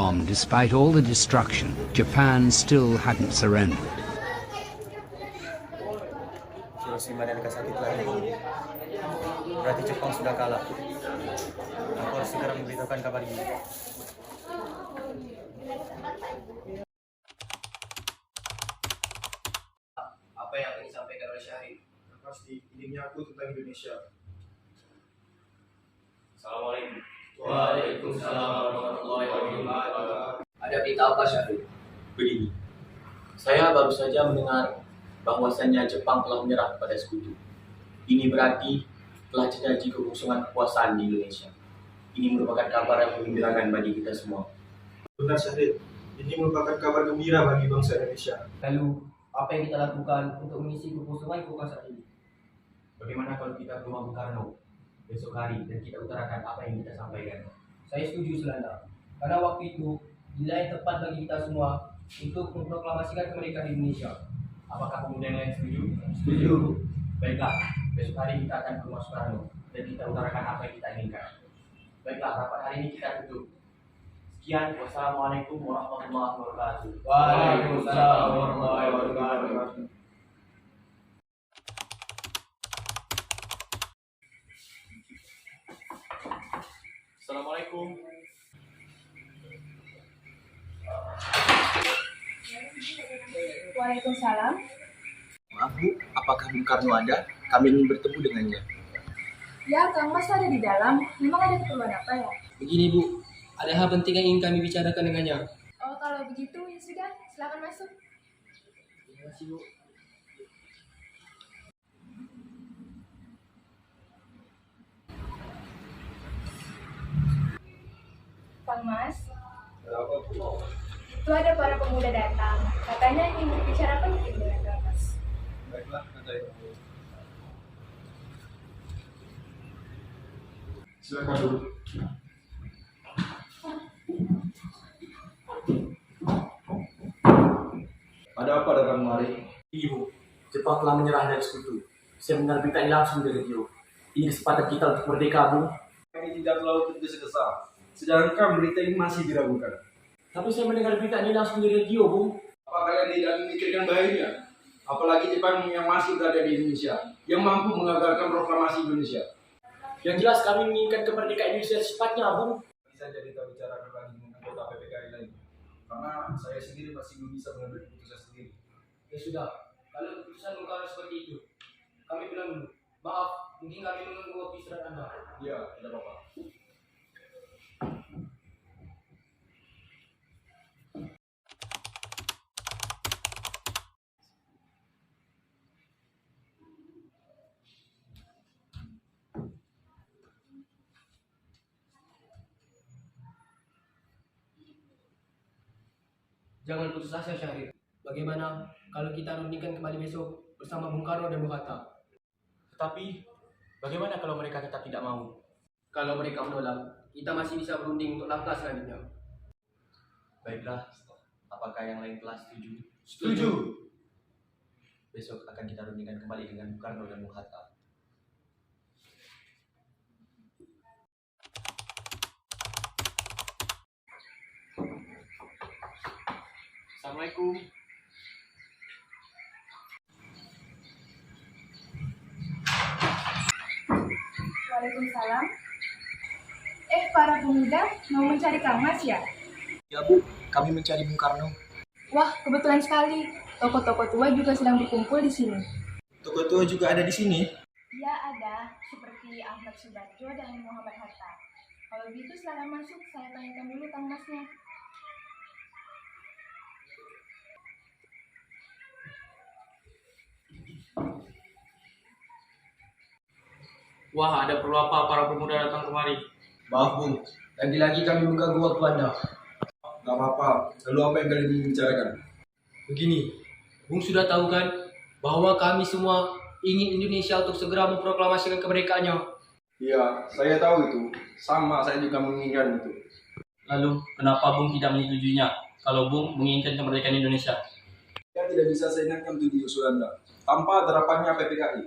calm despite all the destruction. Japan still hadn't surrendered. Hiroshima dan Nagasaki telah dibunuh. Berarti Jepang sudah kalah. Aku harus segera memberitahukan kabar ini. Apa yang akan disampaikan oleh Syahrir? Pasti idenya aku tentang Indonesia. Assalamualaikum. Waalaikumsalam warahmatullahi wabarakatuh. Ada berita apa, Syahrir? Begini, saya baru saja mendengar bahwasannya Jepang telah menyerah kepada Sekutu. Ini berarti telah terjadi kekosongan kekuasaan di Indonesia. Ini merupakan kabar yang menggembirakan bagi kita semua. Benar Syahrir, ini merupakan kabar gembira bagi bangsa Indonesia. Lalu, apa yang kita lakukan untuk mengisi kekosongan kekuasaan ini? Bagaimana kalau kita ke rumah Bung Karno besok hari dan kita utarakan apa yang kita sampaikan? Saya setuju Selanda, karena waktu itu bila yang tepat bagi kita semua untuk memproklamasikan kemerdekaan Indonesia. Apakah pemuda yang lain setuju? Setuju. Baiklah, besok hari kita akan ke rumah Soekarno dan kita utarakan apa yang kita inginkan. Baiklah, rapat hari ini kita tutup. Sekian, wassalamualaikum warahmatullahi wabarakatuh. Waalaikumsalam warahmatullahi wabarakatuh. Assalamualaikum. Waalaikumsalam. Maaf Bu, apakah Bung Karno ada? Kami ingin bertemu dengannya. Ya, Kang Mas ada di dalam. Memang ada keperluan apa ya? Begini Bu, ada hal penting yang ingin kami bicarakan dengannya. Oh, kalau begitu ya sudah, silakan masuk. Terima kasih Bu. Kang Mas, Apa Bu? itu ada para pemuda datang. Katanya ingin berbicara penting dengan Kang Mas. Baiklah, katanya. Silakan dulu. Ada apa datang kemari? Ibu, Jepang telah menyerah dari Sekutu. Saya mendengar berita ini langsung dari radio. Ini kesempatan kita untuk merdeka, Bung. Kami tidak terlalu tergesa-gesa. Sedangkan berita ini masih diragukan. Tapi saya mendengar berita ini langsung dari radio, Bung. Apa kalian tidak memikirkan bahayanya? Apalagi Jepang yang masih berada di Indonesia, yang mampu mengagalkan proklamasi Indonesia. Yang jelas kami menginginkan kemerdekaan Indonesia secepatnya, Bung. Bisa jadi kita bicarakan lagi dengan anggota PPKI lain. Karena saya sendiri masih belum bisa mengambil keputusan sendiri. Ya sudah, kalau keputusan Bung Karno seperti itu, kami bilang dulu. Maaf, mungkin kami menunggu waktu istirahat Anda. Iya, tidak apa-apa. Jangan putus asa Syahrir. Bagaimana kalau kita rundingkan kembali besok bersama Bung Karno dan Bung Hatta? Tetapi, bagaimana kalau mereka tetap tidak mau? Kalau mereka menolak, kita masih bisa berunding untuk langkah selanjutnya. Baiklah, apakah yang lain telah setuju? Setuju. Besok akan kita rundingkan kembali dengan Bung Karno dan Bung Hatta. Assalamualaikum. Waalaikumsalam. Para pemuda mau mencari Kang Mas ya? Ya Bu, kami mencari Bung Karno. Wah, kebetulan sekali. Tokoh-tokoh tua juga sedang berkumpul di sini. Tokoh tua juga ada di sini. Ya ada, seperti Ahmad Subarjo dan Muhammad Hatta. Kalau gitu silakan masuk, saya tanyakan dulu Kang Masnya. Wah, ada perlu apa para pemuda datang kemari? Maaf Bung, lagi-lagi kami mengganggu waktu Anda. Gak apa-apa, lalu apa yang kalian ingin bicarakan? Begini, Bung sudah tahu kan bahwa kami semua ingin Indonesia untuk segera memproklamasikan kemerdekaannya. Iya, saya tahu itu. Sama, saya juga menginginkan itu. Lalu, kenapa Bung tidak menyetujuinya kalau Bung menginginkan kemerdekaan Indonesia? Yang tidak bisa saya ingatkan tujuh usul Anda, tanpa terapannya PPKI.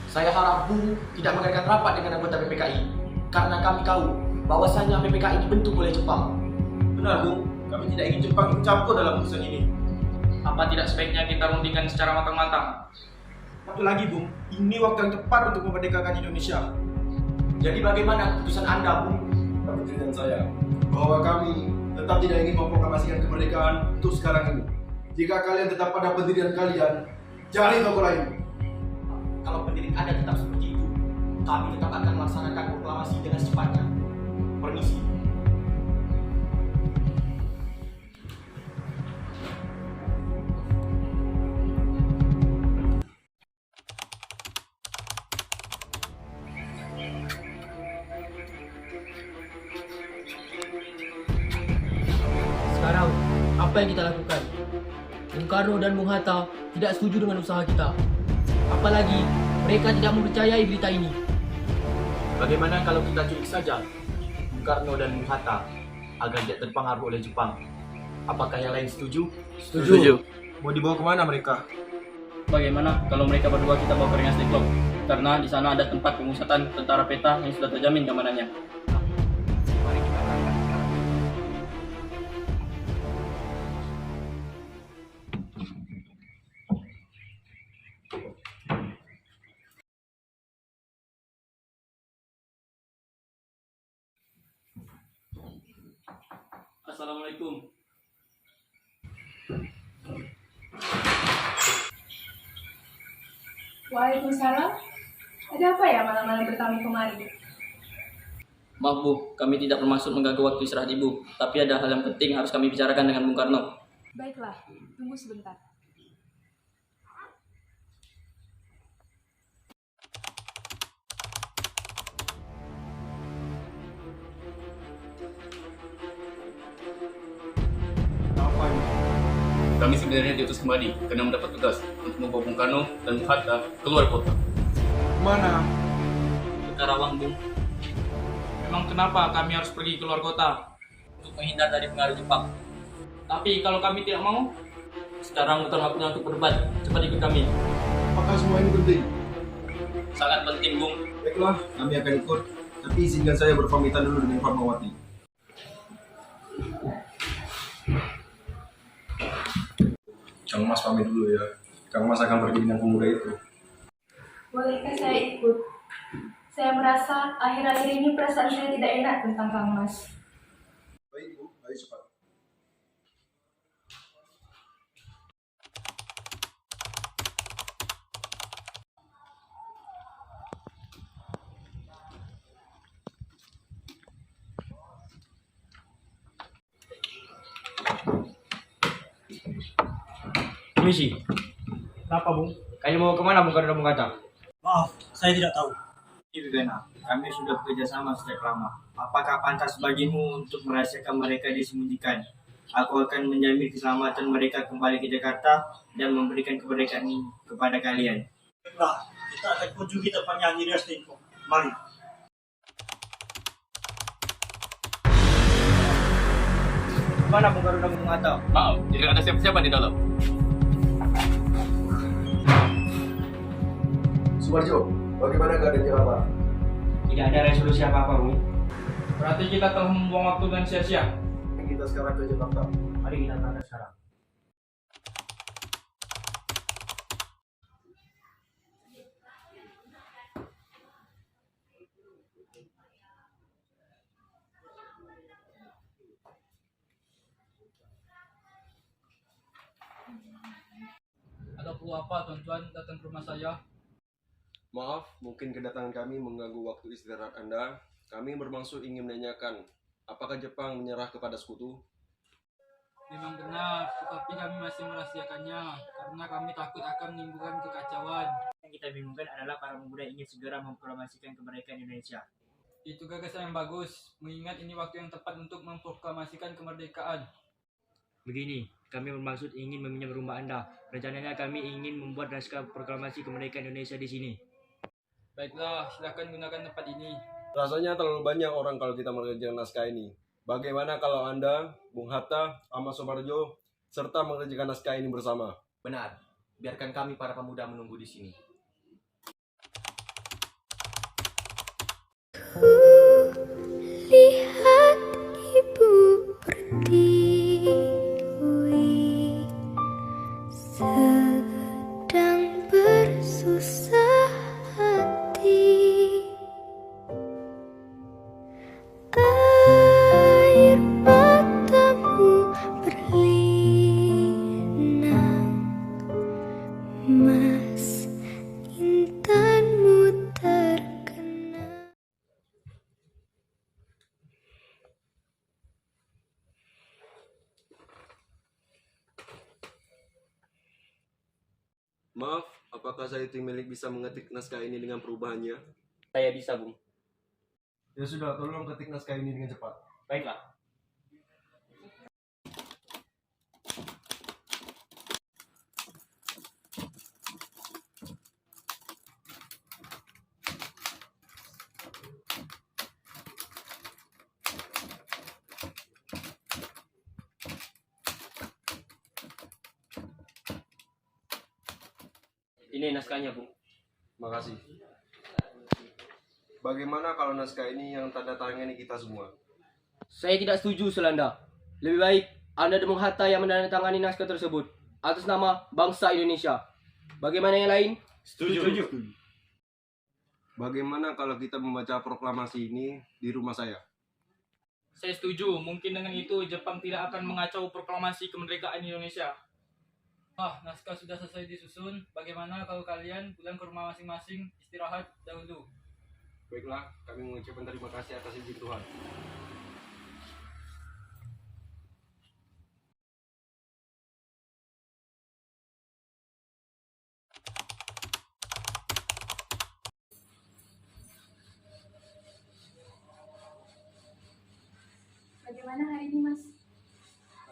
Saya harap Bung tidak mengadakan rapat dengan anggota PPKI karena kami tahu bahwasannya PPKI dibentuk oleh Jepang. Benar, Bung. Kami tidak ingin Jepang ikut campur dalam urusan ini. Apa tidak sebaiknya kita rundingkan secara matang-matang? Satu lagi, Bung. Ini waktu yang tepat untuk memerdekakan Indonesia. Jadi bagaimana keputusan Anda, Bung? Pendirian saya bahwa kami tetap tidak ingin memproklamasikan kemerdekaan untuk sekarang ini. Jika kalian tetap pada pendirian kalian, cari toko lain. Kalau pendirian Anda tetap seperti itu, kami tetap akan melaksanakan proklamasi dengan secepatnya. Permisi. Sekarang, apa yang kita lakukan? Bung Karno dan Bung Hatta tidak setuju dengan usaha kita. Apalagi, mereka tidak mempercayai berita ini. Bagaimana kalau kita culik saja Bung Karno dan Bung Hatta agar tidak terpengaruh oleh Jepang? Apakah yang lain setuju? Setuju. Mau dibawa kemana mereka? Bagaimana kalau mereka berdua kita bawa ke Rengas Dengklok? Karena di sana ada tempat pemusatan tentara peta yang sudah terjamin keamanannya. Mari kita berangkat. Assalamualaikum. Waalaikumsalam. Ada apa ya malam-malam bertamu kemari? Maaf Bu, kami tidak bermaksud mengganggu waktu istirahat Ibu, tapi ada hal yang penting harus kami bicarakan dengan Bung Karno. Baiklah, tunggu sebentar. Apa ini? Kami sebenarnya diutus kembali karena mendapat tugas untuk membawa Bung Karno dan Bung Hatta keluar kota. Mana? Ke Karawang, Bung. Memang kenapa kami harus pergi keluar kota? Untuk menghindar dari pengaruh Jepang. Tapi kalau kami tidak mau, sekarang bukan waktunya untuk berdebat. Cepat ikut kami. Apakah semua ini penting? Sangat penting, Bung. Baiklah, kami akan ikut. Tapi izinkan saya berpamitan dulu dengan Fatmawati. Kang Mas pamit dulu ya. Kang Mas akan pergi dengan pemuda itu. Bolehkah saya ikut? Saya merasa akhir-akhir ini perasaan saya tidak enak tentang Kang Mas. Baik, Bu. Ayo cepat. Permisi. Kenapa, Bung? Kalian mau kemana, Bung Karno dan Bung Hatta? Maaf, saya tidak tahu. Vivena, kami sudah bekerja sama sejak lama. Apakah pantas bagimu untuk merahasiakan mereka disembunyikan? Aku akan menjamin keselamatan mereka kembali ke Jakarta dan memberikan kemerdekaan ini kepada kalian. Baiklah, kita akan kunjungi tempatnya Rengas Dengklok. Mari. Mana Bung Karno dan Bung Hatta? Maaf, tidak ada siapa-siapa di dalam. Sumarjo, bagaimana keadaan Jakarta? Tidak ada resolusi apa-apa, Bung. Berarti kita telah membuang waktu dan sia-sia. Kita sekarang ke Jakarta. Mari kita berangkat sekarang. Ada perlu apa tuan-tuan datang ke rumah saya? Maaf, mungkin kedatangan kami mengganggu waktu istirahat Anda. Kami bermaksud ingin menanyakan, apakah Jepang menyerah kepada sekutu? Memang benar, tetapi kami masih merahasiakannya karena kami takut akan menimbulkan kekacauan. Yang kita bingungkan adalah para pemuda ingin segera memproklamasikan kemerdekaan Indonesia. Itu gagasan yang bagus, mengingat ini waktu yang tepat untuk memproklamasikan kemerdekaan. Begini, kami bermaksud ingin meminjam rumah Anda. Rencananya kami ingin membuat naskah proklamasi kemerdekaan Indonesia di sini. Baiklah, silakan gunakan tempat ini. Rasanya terlalu banyak orang kalau kita mengerjakan naskah ini. Bagaimana kalau Anda, Bung Hatta, Ahmad Soebarjo, serta mengerjakan naskah ini bersama? Benar. Biarkan kami para pemuda menunggu di sini. Lihat ibu berdiri Maaf, apakah saya tim milik bisa mengetik naskah ini dengan perubahannya? Saya bisa, Bung. Ya sudah, tolong ketik naskah ini dengan cepat. Baiklah. Ini naskahnya, Bung. Makasih. Bagaimana kalau naskah ini yang tanda tangani kita semua? Saya tidak setuju, Selanda. Lebih baik Anda dan Bung Hatta yang menandatangani naskah tersebut atas nama bangsa Indonesia. Bagaimana yang lain? Setuju. Bagaimana kalau kita membaca proklamasi ini di rumah saya? Saya setuju, mungkin dengan itu Jepang tidak akan mengacau proklamasi kemerdekaan Indonesia. Naskah sudah selesai disusun. Bagaimana kalau kalian pulang ke rumah masing-masing, istirahat dahulu? Baiklah, kami mengucapkan terima kasih atas izin Tuhan. Bagaimana hari ini, Mas?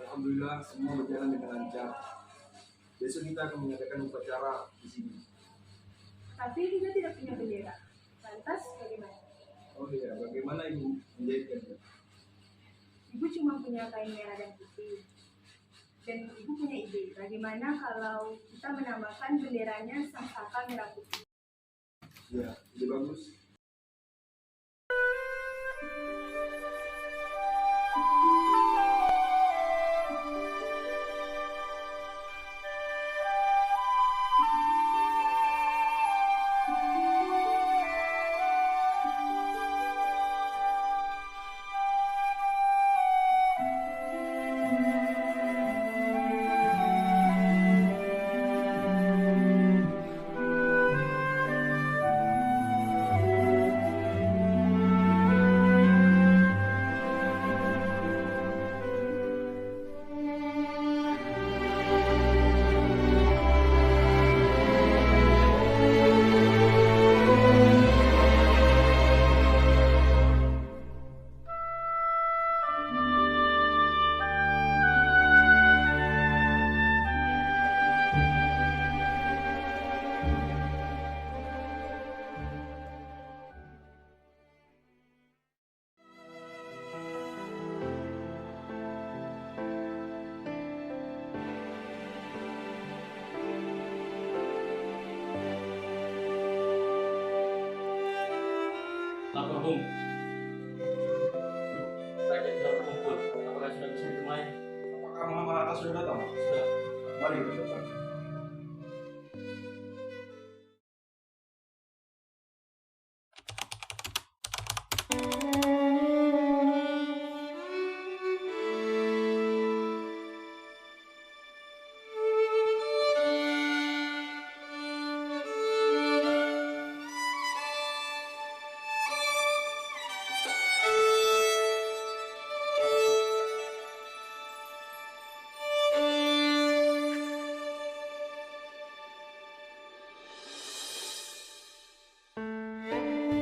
Alhamdulillah, semua berjalan dengan lancar. Besok kita akan mengadakan upacara di sini. Tapi kita tidak punya bendera. Lantas bagaimana? Oh iya, bagaimana Ibu menjahitkannya? Ibu cuma punya kain merah dan putih. Dan Ibu punya ide, bagaimana kalau kita menambahkan benderanya sang saka merah putih? Ya, ide bagus. Lapor, Bung. Rakyat sudah berkumpul. Apakah sudah bisa dimulai? Apakah Muhammad Hatta sudah datang? Sudah. Mari kita datang.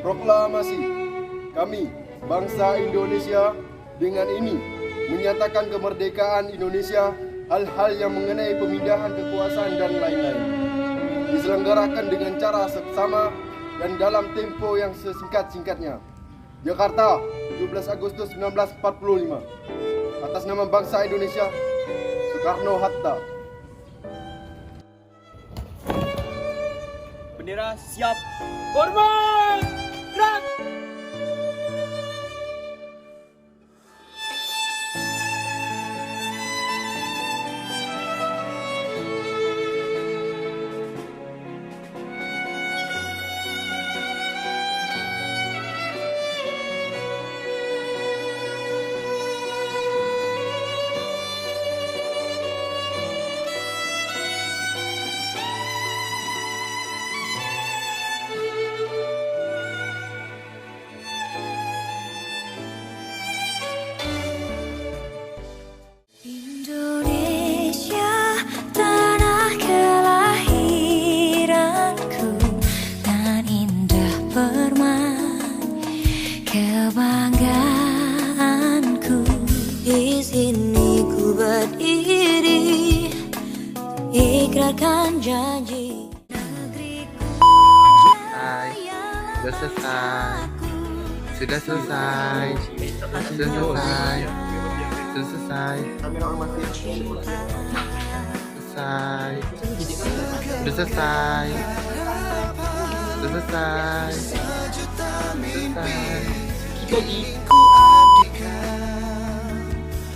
Proklamasi. Kami, bangsa Indonesia, dengan ini menyatakan kemerdekaan Indonesia, hal-hal yang mengenai pemindahan kekuasaan dan lain-lain diselenggarakan dengan cara seksama dan dalam tempo yang sesingkat-singkatnya. Jakarta, 17 Agustus 1945. Atas nama bangsa Indonesia, Soekarno-Hatta. Bendera siap. Hormat! Gerak! sini ku berdiri, ikrarkan janji. Sudah selesai.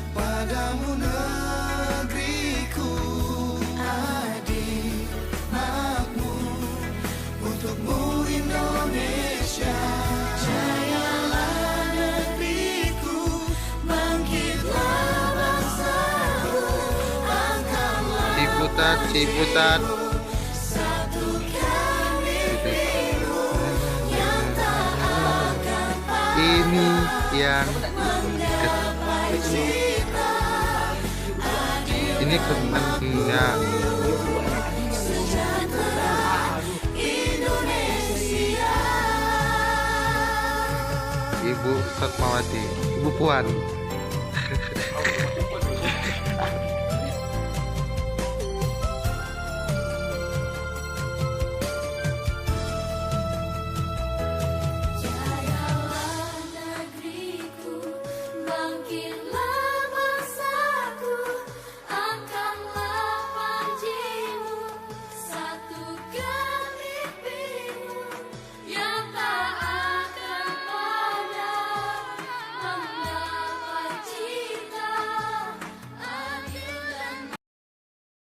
Padamu negeriku, adik makmur, untukmu Indonesia. Jayalah negeriku, bangkitlah bangsaku, angkatlah Ciputat. satukan mimpimu yang tak akan Ini yang ini kemenangan. Ibu Fatmawati, Ibu Puan.